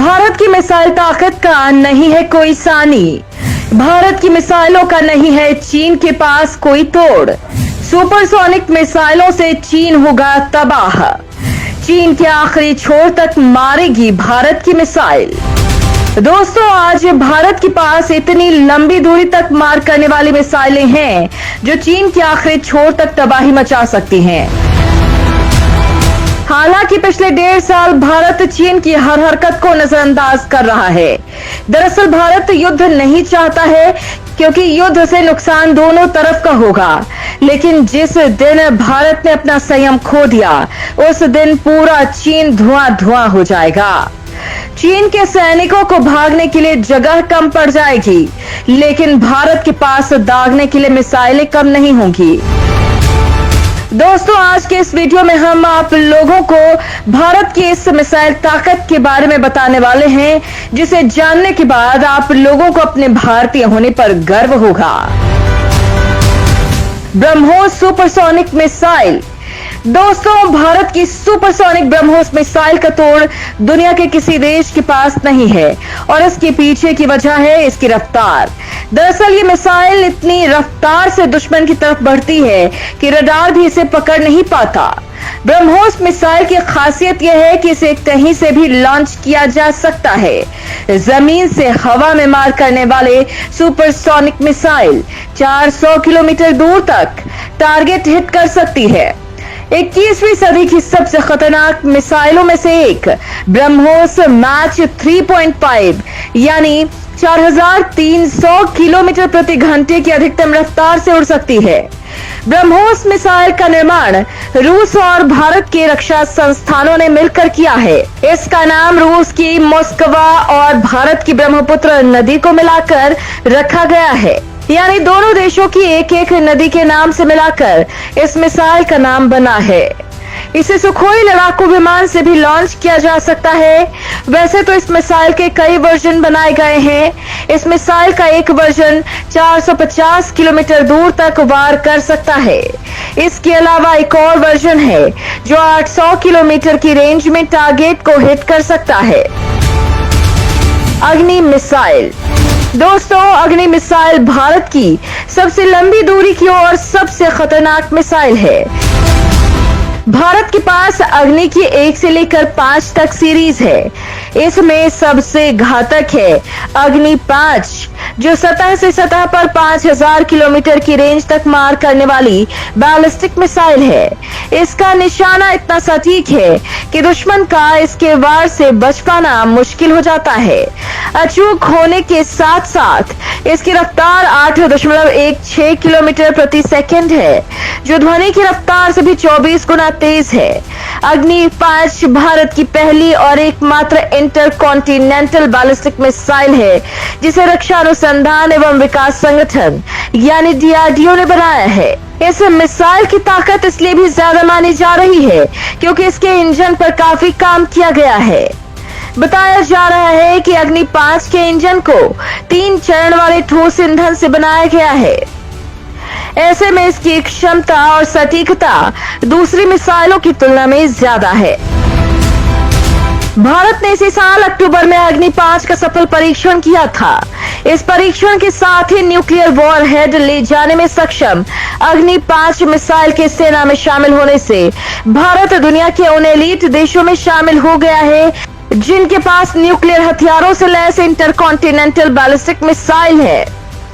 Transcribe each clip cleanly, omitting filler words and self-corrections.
भारत की मिसाइल ताकत का नहीं है कोई सानी, भारत की मिसाइलों का नहीं है चीन के पास कोई तोड़। सुपरसोनिक मिसाइलों से चीन होगा तबाह, चीन के आखिरी छोर तक मारेगी भारत की मिसाइल। दोस्तों, आज भारत के पास इतनी लंबी दूरी तक मार करने वाली मिसाइलें हैं जो चीन के आखिरी छोर तक तबाही मचा सकती हैं। हालांकि पिछले 1.5 साल भारत चीन की हर हरकत को नजरअंदाज कर रहा है। दरअसल भारत युद्ध नहीं चाहता है क्योंकि युद्ध से नुकसान दोनों तरफ का होगा, लेकिन जिस दिन भारत ने अपना संयम खो दिया उस दिन पूरा चीन धुआं धुआं हो जाएगा। चीन के सैनिकों को भागने के लिए जगह कम पड़ जाएगी, लेकिन भारत के पास दागने के लिए मिसाइलें कम नहीं होंगी। दोस्तों, आज के इस वीडियो में हम आप लोगों को भारत की इस मिसाइल ताकत के बारे में बताने वाले हैं, जिसे जानने के बाद आप लोगों को अपने भारतीय होने पर गर्व होगा। BrahMos supersonic missile. दोस्तों, भारत की सुपरसोनिक ब्रह्मोस मिसाइल का तोड़ दुनिया के किसी देश के पास नहीं है और इसके पीछे की वजह है इसकी रफ्तार। दरअसल ये मिसाइल इतनी रफ्तार से दुश्मन की तरफ बढ़ती है कि रडार भी इसे पकड़ नहीं पाता। ब्रह्मोस मिसाइल की खासियत यह है कि इसे कहीं से भी लॉन्च किया जा सकता है। जमीन से हवा में मार करने वाले सुपरसोनिक मिसाइल 400 किलोमीटर दूर तक टारगेट हिट कर सकती है। 21वीं सदी की सबसे खतरनाक मिसाइलों में से एक ब्रह्मोस मैच 3.5 यानी 4300 किलोमीटर प्रति घंटे की अधिकतम रफ्तार से उड़ सकती है। ब्रह्मोस मिसाइल का निर्माण रूस और भारत के रक्षा संस्थानों ने मिलकर किया है। इसका नाम रूस की मोस्कवा और भारत की ब्रह्मपुत्र नदी को मिलाकर रखा गया है, यानी दोनों देशों की एक एक नदी के नाम से मिलाकर इस मिसाइल का नाम बना है। इसे सुखोई लड़ाकू विमान से भी लॉन्च किया जा सकता है। वैसे तो इस मिसाइल के कई वर्जन बनाए गए हैं। इस मिसाइल का एक वर्जन 450 किलोमीटर दूर तक वार कर सकता है। इसके अलावा एक और वर्जन है जो 800 किलोमीटर की रेंज में टारगेट को हिट कर सकता है। अग्नि मिसाइल। दोस्तों, अग्नि मिसाइल भारत की सबसे लंबी दूरी की और सबसे खतरनाक मिसाइल है। भारत के पास अग्नि की 1 से लेकर 5 तक सीरीज है। इसमें सबसे घातक है अग्नि 5, जो सतह से सतह पर 5000 किलोमीटर की रेंज तक मार करने वाली बैलिस्टिक मिसाइल है। इसका निशाना इतना सटीक है कि दुश्मन का इसके वार से बच पाना मुश्किल हो जाता है। अचूक होने के साथ साथ इसकी रफ्तार 8.16 किलोमीटर प्रति सेकंड है, जो ध्वनि की रफ्तार से भी 24 गुना तेज है। अग्नि 5 भारत की पहली और एकमात्र इंटरकॉन्टिनेंटल बैलिस्टिक मिसाइल है जिसे रक्षा अनुसंधान एवं विकास संगठन यानी DRDO ने बनाया है। इस मिसाइल की ताकत इसलिए भी ज्यादा मानी जा रही है क्योंकि इसके इंजन पर काफी काम किया गया है। बताया जा रहा है कि अग्नि 5 के इंजन को 3 चरण वाले ठोस ईंधन से बनाया गया है। ऐसे में इसकी क्षमता और सटीकता दूसरी मिसाइलों की तुलना में ज्यादा है। भारत ने इसी साल अक्टूबर में अग्नि 5 का सफल परीक्षण किया था। इस परीक्षण के साथ ही न्यूक्लियर वॉरहेड ले जाने में सक्षम अग्नि 5 मिसाइल के सेना में शामिल होने से भारत दुनिया के उन एलीट देशों में शामिल हो गया है जिनके पास न्यूक्लियर हथियारों से लैस इंटरकॉन्टिनेंटल बैलिस्टिक मिसाइल है।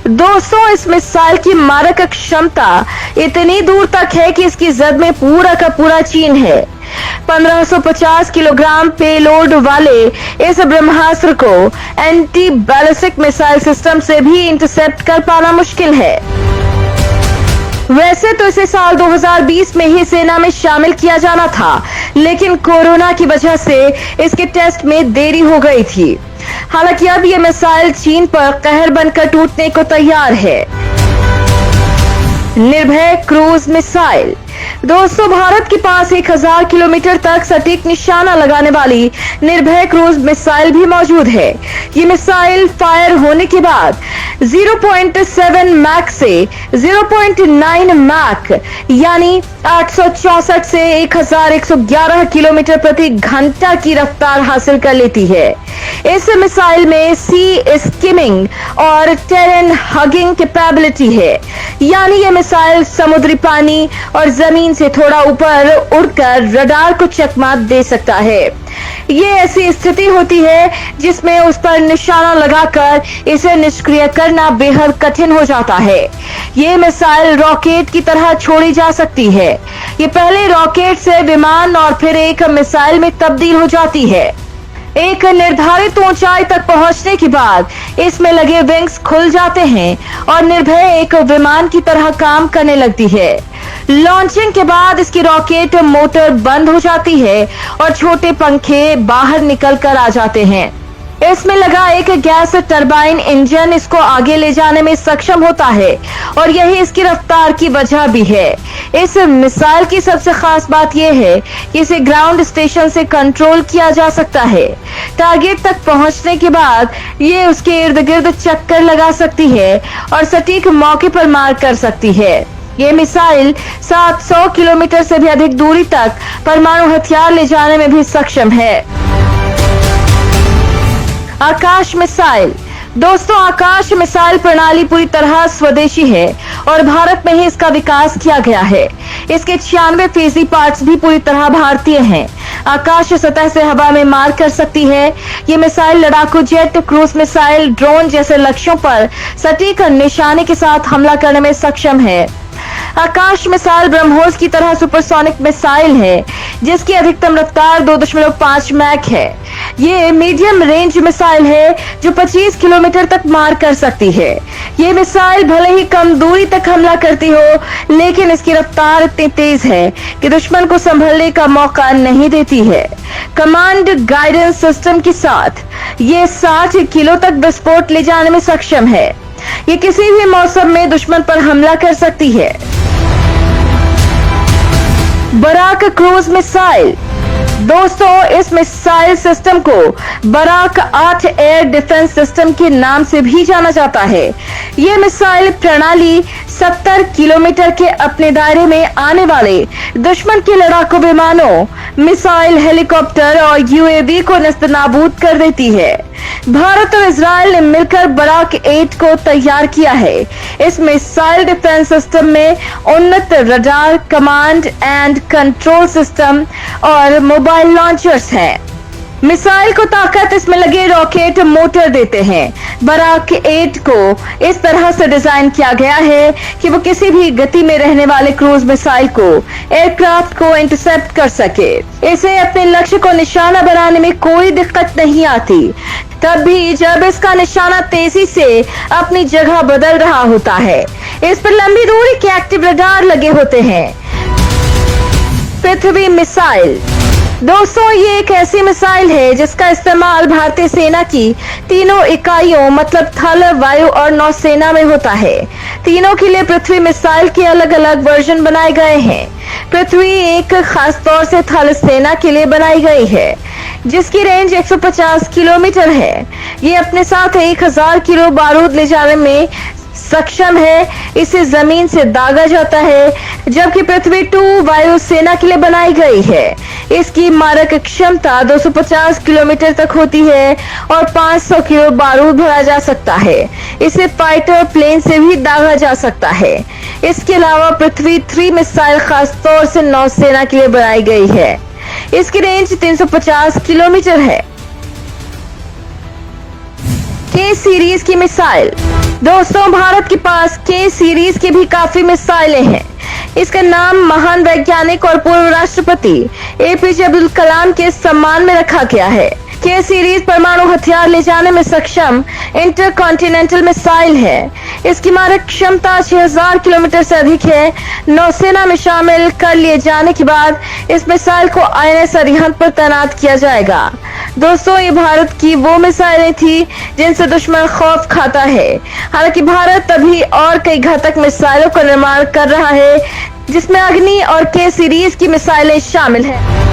दोस्तों, इस मिसाइल की मारक क्षमता इतनी दूर तक है कि इसकी जद में पूरा का पूरा चीन है। 1550 किलोग्राम पेलोड वाले इस ब्रह्मास्त्र को एंटी बैलिस्टिक मिसाइल सिस्टम से भी इंटरसेप्ट कर पाना मुश्किल है। वैसे तो इसे साल 2020 में ही सेना में शामिल किया जाना था, लेकिन कोरोना की वजह से इसके टेस्ट में देरी हो गई थी। हालांकि अब यह मिसाइल चीन पर कहर बनकर टूटने को तैयार है। निर्भय क्रूज मिसाइल। दोस्तों, भारत के पास 1000 किलोमीटर तक सटीक निशाना लगाने वाली निर्भय क्रूज मिसाइल भी मौजूद है। ये मिसाइल फायर होने के बाद 0.7 मैक से 0.9 मैक यानी 864 से 1111 किलोमीटर प्रति घंटा की रफ्तार हासिल कर लेती है। इस मिसाइल में सी स्किमिंग और टेरेन हगिंग कैपेबिलिटी है, यानी ये मिसाइल समुद्री पानी और जमीन से थोड़ा ऊपर उड़कर रडार को चकमा दे सकता है। ये ऐसी स्थिति होती है जिसमें उस पर निशाना लगाकर इसे निष्क्रिय करना बेहद कठिन हो जाता है। ये मिसाइल रॉकेट की तरह छोड़ी जा सकती है। ये पहले रॉकेट से विमान और फिर एक मिसाइल में तब्दील हो जाती है। एक निर्धारित ऊंचाई तक पहुंचने के बाद इसमें लगे विंग्स खुल जाते हैं और निर्भय एक विमान की तरह काम करने लगती है। लॉन्चिंग के बाद इसकी रॉकेट मोटर बंद हो जाती है और छोटे पंखे बाहर निकल कर आ जाते हैं। इसमें लगा एक गैस टरबाइन इंजन इसको आगे ले जाने में सक्षम होता है और यही इसकी रफ्तार की वजह भी है। इस मिसाइल की सबसे खास बात यह है कि इसे ग्राउंड स्टेशन से कंट्रोल किया जा सकता है। टारगेट तक पहुंचने के बाद ये उसके इर्द गिर्द चक्कर लगा सकती है और सटीक मौके पर मार कर सकती है। ये मिसाइल 700 किलोमीटर से भी अधिक दूरी तक परमाणु हथियार ले जाने में भी सक्षम है। आकाश मिसाइल। दोस्तों, आकाश मिसाइल प्रणाली पूरी तरह स्वदेशी है और भारत में ही इसका विकास किया गया है। इसके 96% पार्ट्स भी पूरी तरह भारतीय हैं। आकाश सतह से हवा में मार कर सकती है। ये मिसाइल लड़ाकू जेट, क्रूज मिसाइल, ड्रोन जैसे लक्ष्यों पर सटीक निशाने के साथ हमला करने में सक्षम है। आकाश मिसाइल ब्रह्मोस की तरह सुपरसोनिक मिसाइल है जिसकी अधिकतम रफ्तार 2.5 मैक है। ये मीडियम रेंज मिसाइल है जो 25 किलोमीटर तक मार कर सकती है। ये मिसाइल भले ही कम दूरी तक हमला करती हो, लेकिन इसकी रफ्तार इतनी तेज है कि दुश्मन को संभलने का मौका नहीं देती है। कमांड गाइडेंस सिस्टम के साथ ये 60 किलो तक विस्फोट ले जाने में सक्षम है। ये किसी भी मौसम में दुश्मन पर हमला कर सकती है। Barak cruise missile. दोस्तों, इस मिसाइल सिस्टम को बराक 8 एयर डिफेंस सिस्टम के नाम से भी जाना जाता है। ये मिसाइल प्रणाली 70 किलोमीटर के अपने दायरे में आने वाले दुश्मन के लड़ाकू विमानों, मिसाइल, हेलीकॉप्टर और यूएवी को नस्तनाबूद कर देती है। भारत और इजराइल ने मिलकर बराक 8 को तैयार किया है। इस मिसाइल डिफेंस सिस्टम में उन्नत radar, command and control system और मोबाइल लॉन्चर्स हैं। मिसाइल को ताकत इसमें लगे रॉकेट मोटर देते हैं। बराक 8 को इस तरह से डिजाइन किया गया है कि वो किसी भी गति में रहने वाले क्रूज मिसाइल को, एयरक्राफ्ट को इंटरसेप्ट कर सके। इसे अपने लक्ष्य को निशाना बनाने में कोई दिक्कत नहीं आती, तब भी जब इसका निशाना तेजी से अपनी जगह बदल रहा होता है। इस पर लंबी दूरी के एक्टिव रडार लगे होते हैं। पृथ्वी मिसाइल। दोस्तों, ये एक ऐसी मिसाइल है जिसका इस्तेमाल भारतीय सेना की तीनों इकाइयों मतलब थल, वायु और नौसेना में होता है। तीनों के लिए पृथ्वी मिसाइल के अलग अलग वर्जन बनाए गए हैं। पृथ्वी एक खास तौर से थल सेना के लिए बनाई गई है जिसकी रेंज 150 किलोमीटर है। ये अपने साथ 1000 किलो बारूद ले जाने में सक्षम है। इसे जमीन से दागा जाता है, जबकि पृथ्वी 2 वायु सेना के लिए बनाई गई है। इसकी मारक क्षमता 250 किलोमीटर तक होती है और 500 किलो बारूद भरा जा सकता है। इसे फाइटर प्लेन से भी दागा जा सकता है। इसके अलावा पृथ्वी 3 मिसाइल खास तौर से नौसेना के लिए बनाई गई है। इसकी रेंज 350 किलोमीटर है। के सीरीज की मिसाइल। दोस्तों, भारत के पास के सीरीज की भी काफी मिसाइलें हैं। इसका नाम महान वैज्ञानिक और पूर्व राष्ट्रपति एपीजे अब्दुल कलाम के सम्मान में रखा गया है। के सीरीज परमाणु हथियार ले जाने में सक्षम इंटरकॉन्टिनेंटल मिसाइल है। इसकी मारक क्षमता 6000 किलोमीटर से अधिक है। नौसेना में शामिल कर लिए जाने के बाद इस मिसाइल को INS अरिहंत पर तैनात किया जाएगा। दोस्तों, ये भारत की वो मिसाइलें थी जिनसे दुश्मन खौफ खाता है। हालांकि भारत अभी और कई घातक मिसाइलों का निर्माण कर रहा है जिसमें अग्नि और के सीरीज की मिसाइलें शामिल हैं।